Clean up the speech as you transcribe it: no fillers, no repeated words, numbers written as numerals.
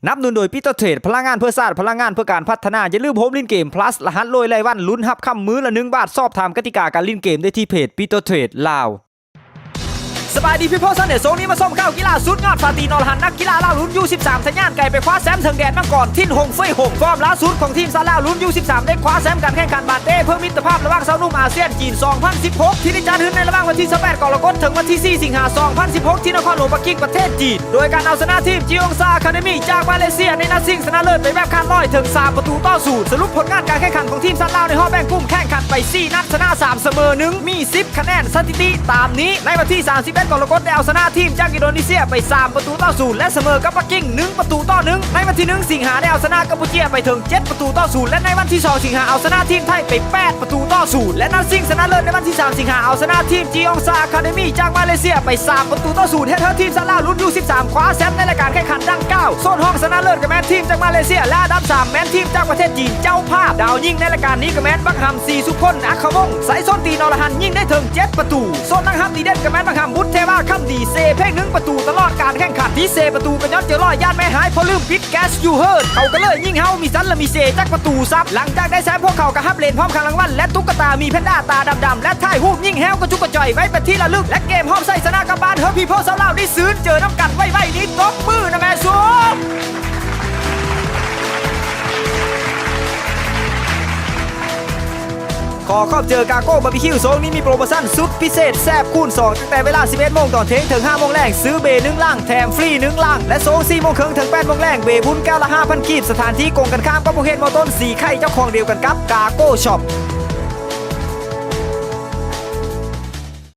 นับหนุนโดยปิโตรเทรดพลังงานเพื่อชาติพลังงานเพื่อการพัฒนาอย่าลืมโฮมลิ้นเกม plus รหัสโลยรายวันลุ้นรับคำมื้อละ1 บาทสอบถามกติกาการลิ้นเกมได้ที่เพจปิโตรเทรดลาวสบายดีพี่พ่อซันเดอร์โซนี้มาส้มข้าวกีฬาสุดยอดฟาตีนอรหันนักกีฬาลาวลุ้นยู13ทะยานไก่ไปคว้าแชมป์เถิงแดนมังกรทิ้นหงเฟยหงฟอร์มล่าสุดของทีมซาลาวลุ้นยู13ได้คว้าแชมป์การแข่งขันบาเต้เพื่อมิตรภาพระหว่างชาวนุ่มอาเซียนจีน2016ที่ได้จัดขึ้นในระหว่างวันที่18กรกฎาคมถึงวันที่4สิงหาคม2016ที่นครหลวงปักกิ่งประเทศจีนโดยการเอาชนะทีมจีองซาอะคาเดมี่จากมาเลเซียในนัดชิงชนะเลิศไปแบบคาดลอยถึง3 ประตูต่อ 0สรุปผลงานการแข่งขันของทีมซาลาวในรอบแบ่งกลุ่มแข่งขันไป4นัดชนะ3เสมอ1มี10คะแนนสถิติตามนี้ในวันที่31กรกฎาคมได้เอาชนะทีมจากอินโดนีเซียไป3 ประตูต่อ 0และเสมอกับปักกิ่ง1 ประตูต่อ 1ในวันที่1สิงหาคมได้เอาชนะกัมพูชาไปถึง7 ประตูต่อ 0และในวันที่2สิงหาคมเอาชนะทีมไทยไป8 ประตูต่อ 0และนัดชิงชนะเลิศในวันที่3สิงหาคมเอาชนะทีมจีองซาอะคาเดมี่จากมาเลเซียไป3 ประตูต่อ 0ให้ทีมซาลาวลุ้นยู13คว้าแชมป์ในรายการแข่งขันดังกล่าวโซนห้องชนะเลิศกับแมนทีมจากมาเลเซียและอันดับ3แมนทีมจากประเทศจีนเจ้าภาพดาวยิงในรายการนี้กับแมนบังฮัม4 สุพลอัครวงศ์สายส้นตีนอรหันยิงได้ถึง7 ประตูโซนนักฮัมดีเด่นกับแมนบังฮัมบุตเทวาค่ำดีเซเพ่ง1 ประตูตลอดการแข่งขันที่เซประตูกันย้อนเจอลอยย่านแม่หายพอลืมปิดแก๊สยูเฮิร์ดเขาก็เลยยิงเฮามีซันและมีเซจากประตูซับหลังจากได้แชมป์พวกเขากับฮับเลนพร้อมคางรางวัลและตุ๊กตามีแพนด้าตาดำๆและถ่ายรูปยิงแฮวกระจุกกระจ่อยไว้เป็นที่ระลึกและเกมห้อมใส่ชนะกับบานเฮอร์พีโพสลาวได้ซื้อเจอน้ำกันไว้นี้ตบมือนะแม่ซูขอขอบเจอกาโก้บาร์บีคิวโซนนี้มีโปรโมชั่นสุดพิเศษแซ่บคูณ2ตั้งแต่เวลา 11 โมงตอนเที่ยงถึง 5 โมงแรงซื้อเบ1 ลังแถมฟรี1 ลังและโซน 4 โมงครึ่งถึง 8 โมงแรงเบบุญแก้วละ 5,000 กีบสถานที่กงกันข้ามกับโมเฮนมอต้นสีไข่เจ้าของเดียวกันกับกาโก้ช็อป